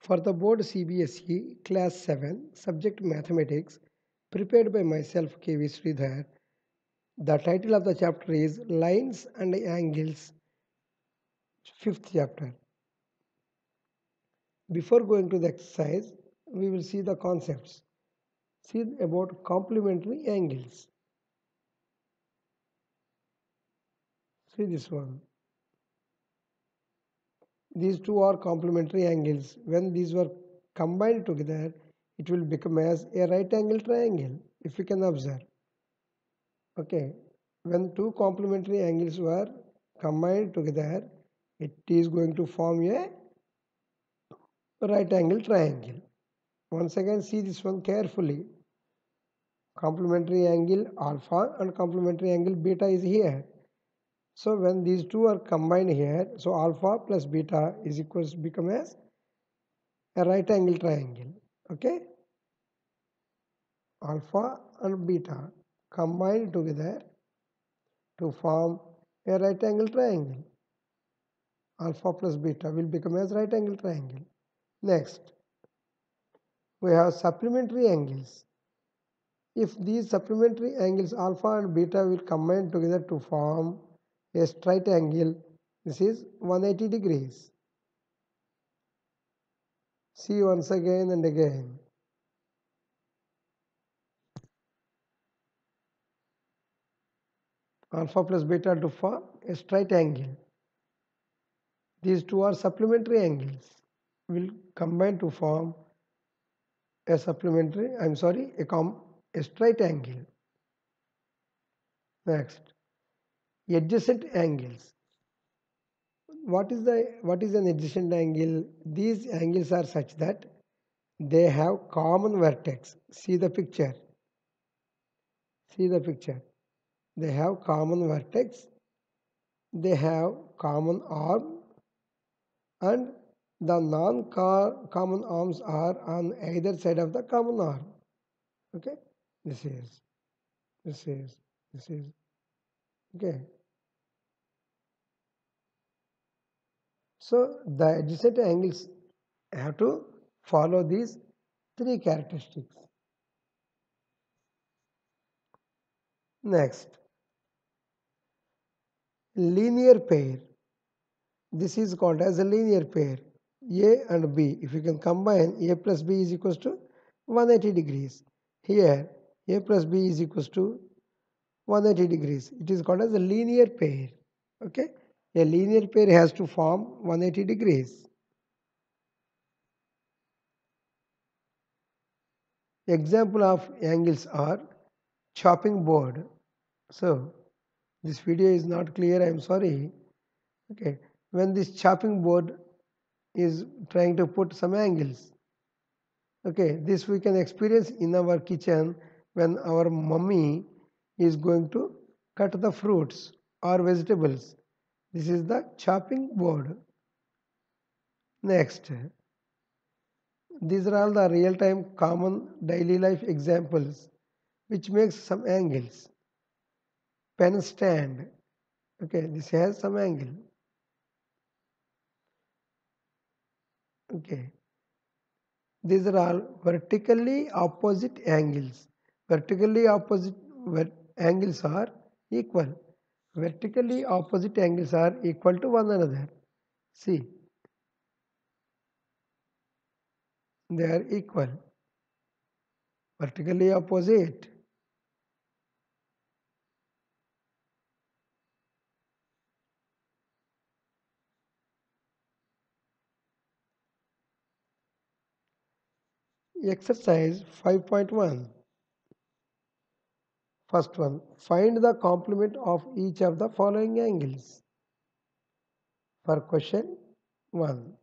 For the board CBSE Class 7, Subject Mathematics, prepared by myself KV Sridhar, the title of the chapter is Lines and Angles, 5th chapter. Before going to the exercise, we will see the concepts. See about complementary angles. See this one. These two are complementary angles. When these were combined together, it will become as a right angle triangle, if you can observe. Okay, when two complementary angles were combined together, it is going to form a right angle triangle. Once again, see this one carefully. Complementary angle alpha and complementary angle beta is here. So when these two are combined here, so alpha plus beta is equals to become as a right angle triangle. Okay, alpha and beta combined together to form a right angle triangle. Alpha plus beta will become as right angle triangle. Next, we have supplementary angles. If these supplementary angles alpha and beta will combine together to form a straight angle, this is 180 degrees. See once again and again. Alpha plus beta to form a straight angle. These two are supplementary angles. Will combine to form a supplementary, a straight angle. Next, adjacent angles. What is an adjacent angle? These angles are such that they have common vertex. See the picture. See the picture. They have common vertex. They have common arm, and the non-common arms are on either side of the common arm. Okay, this is okay. So the adjacent angles have to follow these three characteristics. Next, linear pair. This is called as a linear pair. A and B. If you can combine, A plus B is equals to 180 degrees. Here, A plus B is equals to 180 degrees. It is called as a linear pair. Okay, a linear pair has to form 180 degrees. Example of angles are chopping board. So this video is not clear, I am sorry. Okay, when this chopping board is trying to put some angles. Okay, this we can experience in our kitchen when our mummy is going to cut the fruits or vegetables. This is the chopping board. Next, these are all the real-time common daily life examples which makes some angles. Pen stand. Okay, this has some angle. Okay. These are all vertically opposite angles. Vertically opposite angles are equal. Vertically opposite angles are equal to one another. See, they are equal. Vertically opposite. Exercise 5.1. First one, find the complement of each of the following angles. For question 1,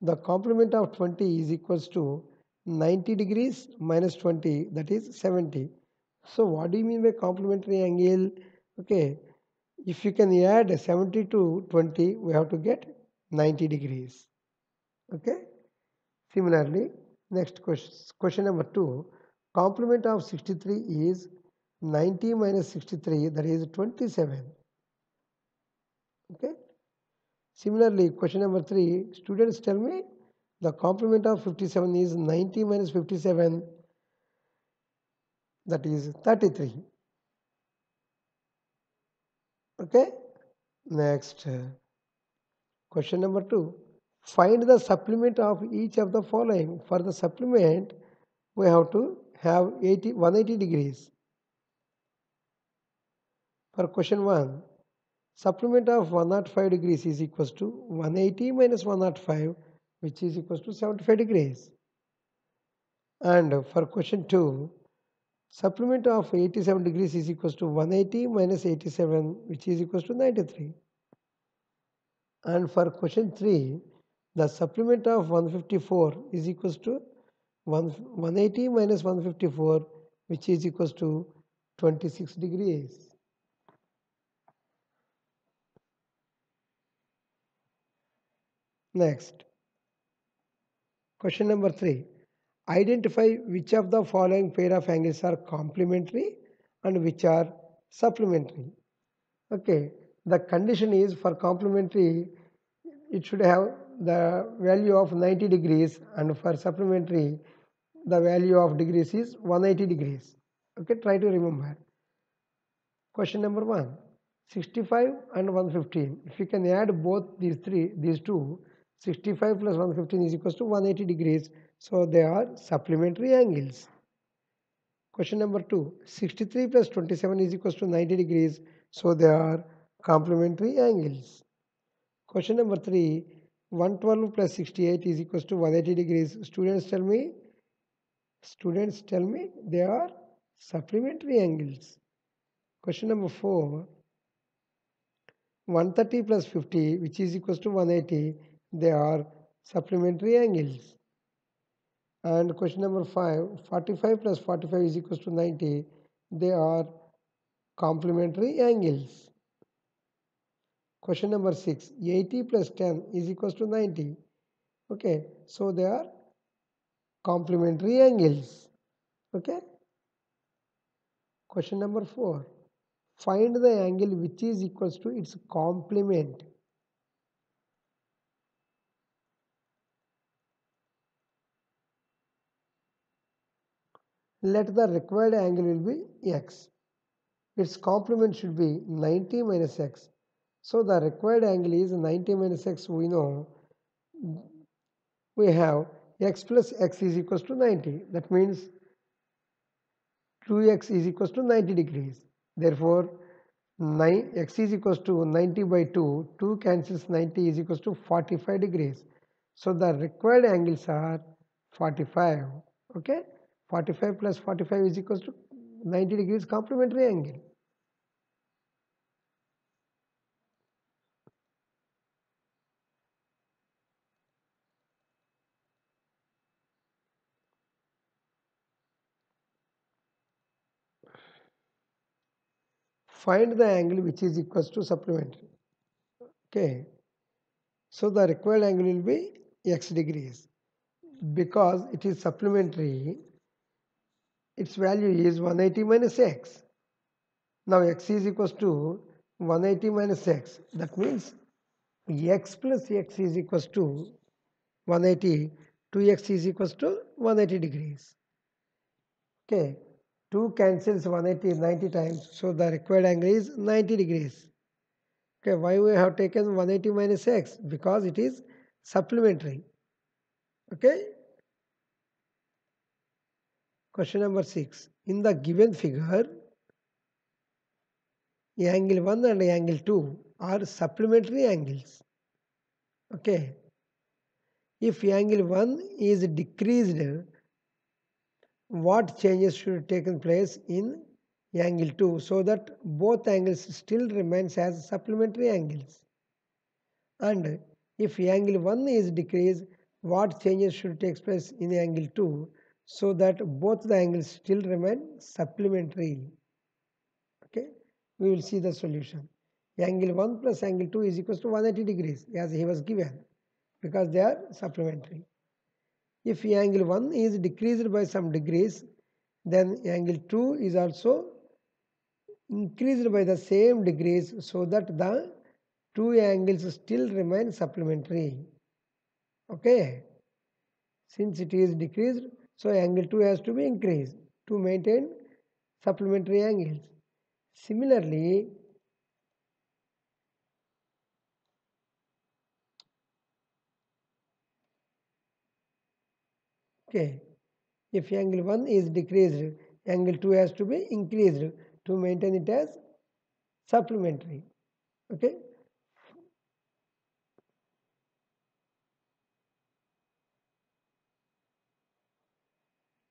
the complement of 20 is equals to 90 degrees minus 20, that is 70. So what do you mean by complementary angle? Okay, if you can add 70 to 20, we have to get 90 degrees. Okay. Similarly, next question number 2, complement of 63 is 90 minus 63, that is 27. Okay. Similarly, question number 3, students tell me the complement of 57 is 90 minus 57, that is 33. Okay, next question number 2, find the supplement of each of the following. For the supplement, we have to have 180 degrees. For question 1, supplement of 105 degrees is equals to 180 minus 105, which is equals to 75 degrees. And for question 2, supplement of 87 degrees is equals to 180 minus 87, which is equals to 93. And for question 3, the supplement of 154 is equals to 180 minus 154, which is equals to 26 degrees. Next, question number 3. Identify which of the following pair of angles are complementary and which are supplementary. Okay, the condition is for complementary, it should have the value of 90 degrees, and for supplementary, the value of degrees is 180 degrees. Okay, try to remember. Question number 1, 65 and 115. If you can add both these two, 65 plus 115 is equals to 180 degrees. So they are supplementary angles. Question number 2, 63 plus 27 is equals to 90 degrees. So they are complementary angles. Question number 3, 112 plus 68 is equals to 180 degrees. Students tell me they are supplementary angles. Question number 4, 130 plus 50, which is equals to 180, they are supplementary angles. And question number 5, 45 plus 45 is equals to 90, they are complementary angles. Question number 6, 80 plus 10 is equals to 90. Okay, so they are complementary angles. Okay. Question number 4, find the angle which is equals to its complement. Let the required angle will be x. Its complement should be 90 minus x. So the required angle is 90 minus x. We know we have x plus x is equals to 90. That means 2x is equals to 90 degrees. Therefore, x is equals to 90 by 2. 2 cancels 90 is equals to 45 degrees. So the required angles are 45. Okay. 45 plus 45 is equals to 90 degrees complementary angle. Find the angle which is equals to supplementary. Okay. So the required angle will be x degrees. Because it is supplementary, its value is 180 minus x. Now x is equals to 180 minus x. That means x plus x is equals to 180. 2x is equals to 180 degrees. Okay. 2 cancels 180 90 times. So the required angle is 90 degrees. Okay. Why we have taken 180 minus x? Because it is supplementary. Okay. Question number 6. In the given figure, angle 1 and angle 2 are supplementary angles. Okay. If angle 1 is decreased, what changes should have taken place in angle 2 so that both angles still remains as supplementary angles? And if angle 1 is decreased, what changes should take place in angle 2 so that both the angles still remain supplementary? Okay, we will see the solution. Angle 1 plus angle 2 is equals to 180 degrees as he was given because they are supplementary. If angle 1 is decreased by some degrees, then angle 2 is also increased by the same degrees so that the two angles still remain supplementary. Okay. Since it is decreased, so angle 2 has to be increased to maintain supplementary angles. Similarly, okay, if angle 1 is decreased, angle 2 has to be increased to maintain it as supplementary. Okay.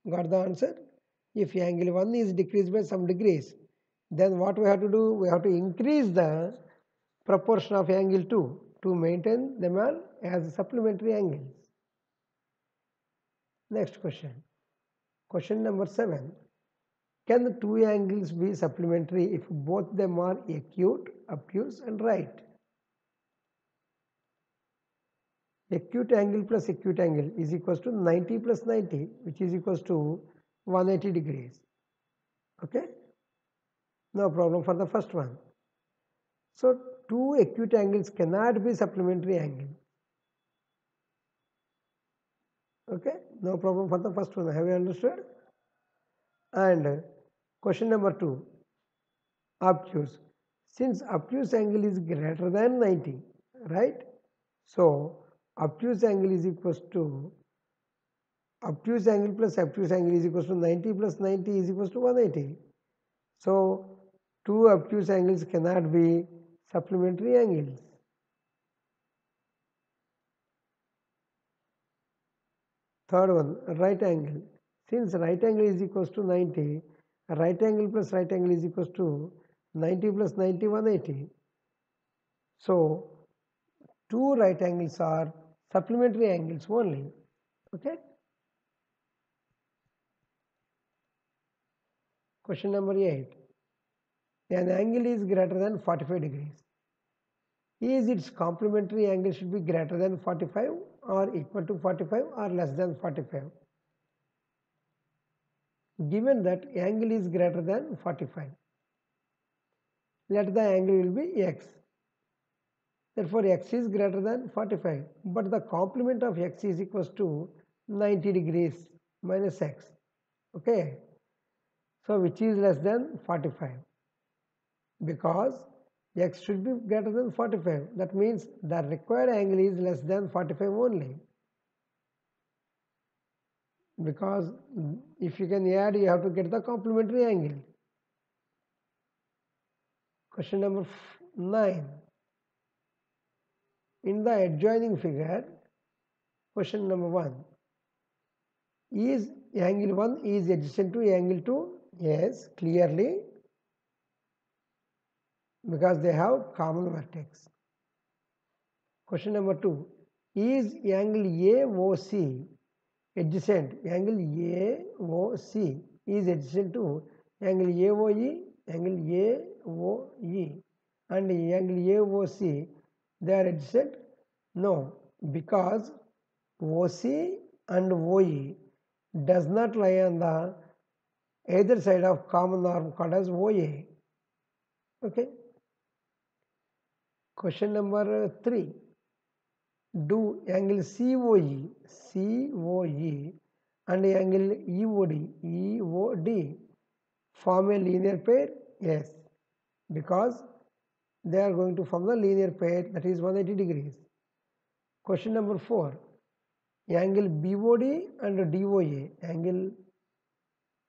Got the answer? If angle 1 is decreased by some degrees, then what we have to do? We have to increase the proportion of angle 2 to maintain them all as supplementary angles. Next question. Question number 7. Can the two angles be supplementary if both them are acute, obtuse and right? Acute angle plus acute angle is equals to 90 plus 90, which is equals to 180 degrees. Okay? No problem for the first one. So two acute angles cannot be supplementary angles. Okay? No problem for the first one. Have you understood? And question number 2. Obtuse. Since obtuse angle is greater than 90, right? So obtuse angle is equals to obtuse angle plus obtuse angle is equals to 90 plus 90 is equals to 180. So two obtuse angles cannot be supplementary angles. Third one, right angle. Since right angle is equals to 90, right angle plus right angle is equals to 90 plus 90, 180. So two right angles are supplementary angles only. Okay. Question number 8. An angle is greater than 45 degrees. Is its complementary angle should be greater than 45 or equal to 45 or less than 45? Given that angle is greater than 45, let the angle will be x. Therefore, x is greater than 45, but the complement of x is equals to 90 degrees minus x. Okay. So, which is less than 45? Because x should be greater than 45. That means the required angle is less than 45 only. Because if you can add, you have to get the complementary angle. Question number 9. In the adjoining figure, question number 1. Is angle 1 is adjacent to angle 2? Yes, clearly, because they have common vertex. Question number 2. Is angle AOC adjacent? Angle AOC is adjacent to angle AOE, angle AOE and angle AOC. They are adjacent? No, because OC and OE does not lie on the either side of common arm called as OA. Okay. Question number 3. Do angle COE and angle EOD form a linear pair? Yes, because they are going to form the linear pair, that is 180 degrees. Question number 4. Angle BOD and DOA, angle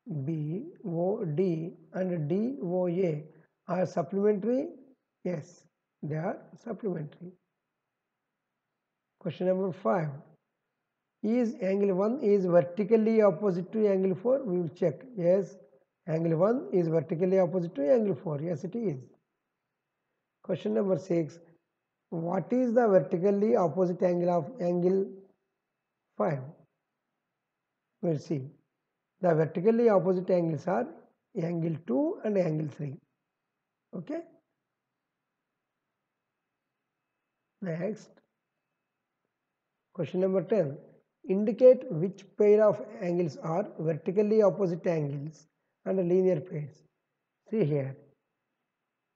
BOD and DOA are supplementary? Yes, they are supplementary. Question number 5. Is angle 1 is vertically opposite to angle 4? We will check. Yes, angle 1 is vertically opposite to angle 4. Yes, it is. Question number 6. What is the vertically opposite angle of angle 5? We will see. The vertically opposite angles are angle 2 and angle 3. Okay. Next. Question number 10. Indicate which pair of angles are vertically opposite angles and linear pairs. See here.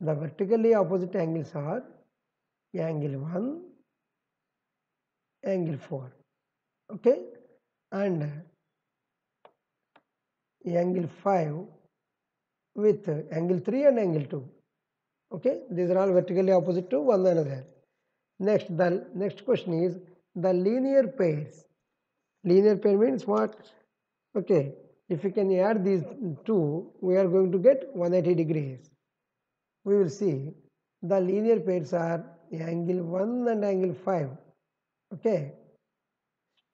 The vertically opposite angles are angle 1, angle 4, okay, and angle 5 with angle 3 and angle 2, okay. These are all vertically opposite to one another. Next, the next question is the linear pairs. Linear pair means what? Okay, if we can add these two, we are going to get 180 degrees. We will see the linear pairs are angle 1 and angle 5, okay,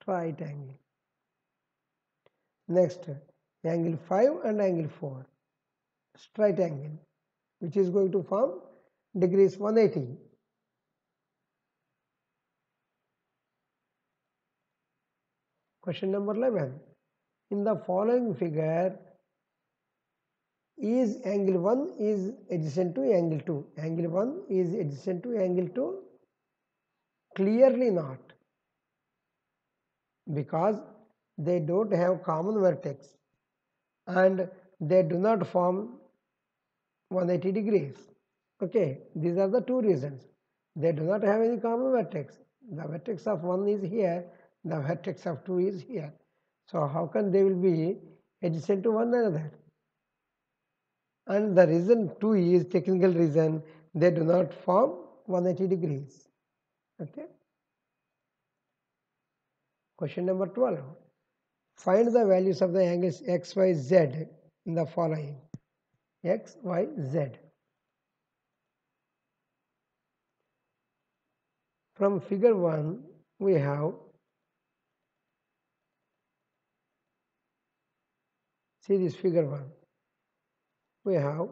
straight angle. Next, angle 5 and angle 4, straight angle, which is going to form degrees 180. Question number 11. In the following figure, is angle 1 is adjacent to angle 2. Angle 1 is adjacent to angle 2? Clearly not, because they don't have common vertex and they do not form 180 degrees. Okay, these are the two reasons. They do not have any common vertex. The vertex of 1 is here, the vertex of 2 is here. So how can they will be adjacent to one another? And the reason 2 is technical reason, they do not form 180 degrees. Okay. Question number 12. Find the values of the angles x, y, z in the following. X, y, z. From figure 1, we have, see this figure 1. We have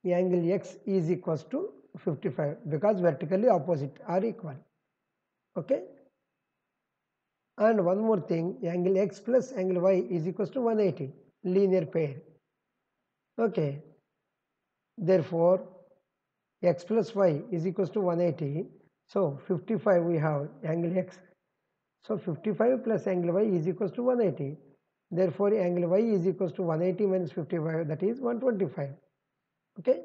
the angle x is equals to 55 because vertically opposite are equal. Okay. And one more thing, angle x plus angle y is equals to 180, linear pair. Okay. Therefore, x plus y is equals to 180. So 55 we have angle x. So 55 plus angle y is equals to 180. Therefore, angle y is equals to 180 minus 55, that is 125. Okay.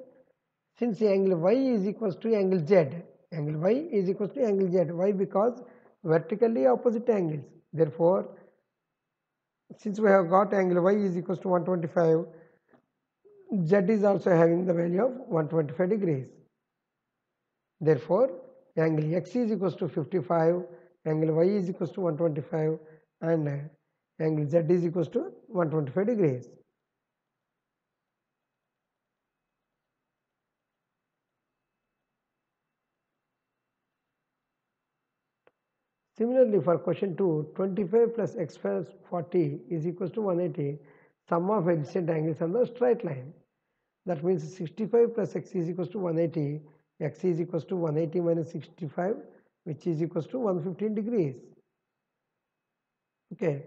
Since angle y is equals to angle z, angle y is equals to angle z. Why? Because vertically opposite angles. Therefore, since we have got angle y is equals to 125, z is also having the value of 125 degrees. Therefore, angle x is equals to 55, angle y is equals to 125, and angle z is equals to 125 degrees. Similarly, for question 2, 25 plus x plus 40 is equals to 180, sum of adjacent angles on the straight line. That means 65 plus x is equals to 180, x is equals to 180 minus 65, which is equals to 115 degrees. Okay,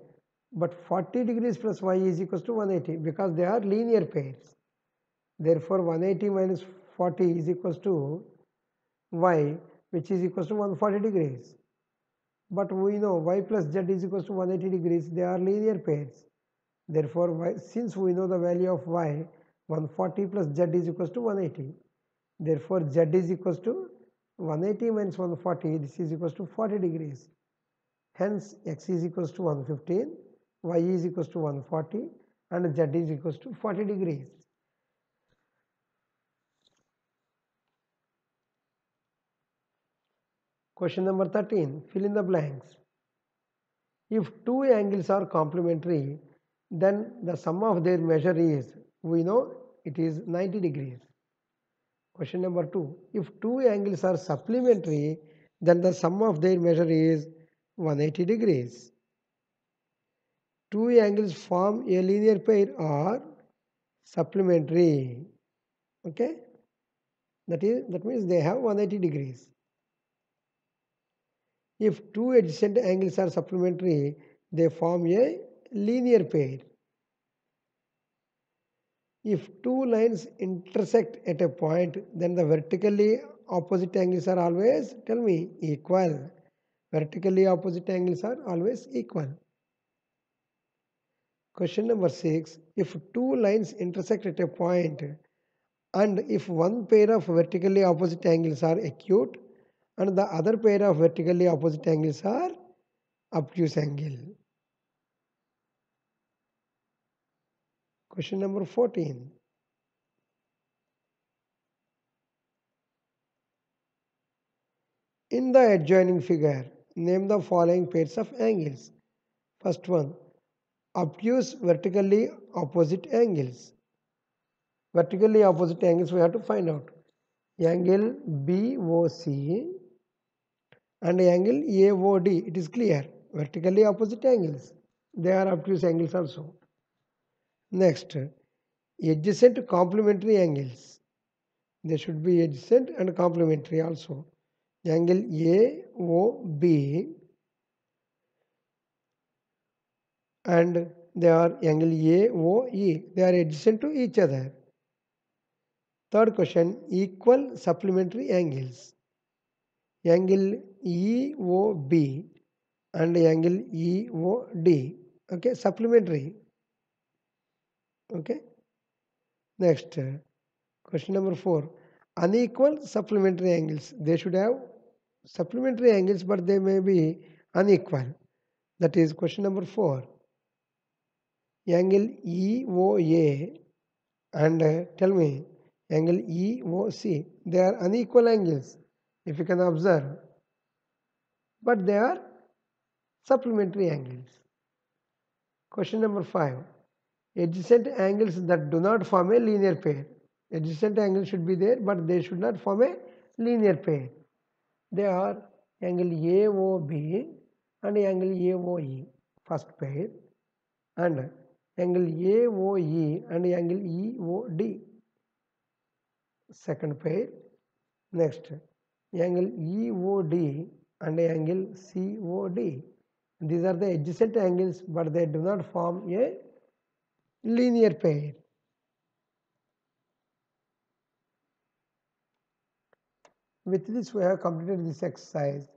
but 40 degrees plus y is equals to 180 because they are linear pairs. Therefore, 180 minus 40 is equals to y, which is equals to 140 degrees. But we know y plus z is equals to 180 degrees, they are linear pairs. Therefore, since we know the value of y, 140 plus z is equals to 180. Therefore, z is equals to 180 minus 140, this is equals to 40 degrees. Hence, x is equals to 115, y is equals to 140, and z is equals to 40 degrees. Question number 13, fill in the blanks. If two angles are complementary, then the sum of their measure is, we know it is 90 degrees. Question number 2, if two angles are supplementary, then the sum of their measure is 180 degrees. Two angles form a linear pair or supplementary. Okay, that means they have 180 degrees. If two adjacent angles are supplementary, they form a linear pair. If two lines intersect at a point, then the vertically opposite angles are always, tell me, equal. Vertically opposite angles are always equal. Question number 6, if two lines intersect at a point and if one pair of vertically opposite angles are acute and the other pair of vertically opposite angles are obtuse angle. Question number 14. In the adjoining figure, name the following pairs of angles. First one, obtuse vertically opposite angles. Vertically opposite angles we have to find out. Angle BOC and angle AOD. It is clear. Vertically opposite angles. They are obtuse angles also. Next, adjacent complementary angles. They should be adjacent and complementary also. Angle AOB and they are angle AOE. They are adjacent to each other. Third question, equal supplementary angles. Angle EOB and angle EOD. Okay, supplementary. Okay. Next, question number 4. Unequal supplementary angles. They should have supplementary angles, but they may be unequal. That is question number 4. Angle EOA and tell me angle EOC. They are unequal angles, if you can observe, but they are supplementary angles. Question number 5. Adjacent angles that do not form a linear pair. Adjacent angles should be there, but they should not form a linear pair. They are angle AOB and angle AOE, first pair, and angle AOE and angle EOD, second pair. Next, angle EOD and angle COD. These are the adjacent angles, but they do not form a linear pair. With this, we have completed this exercise.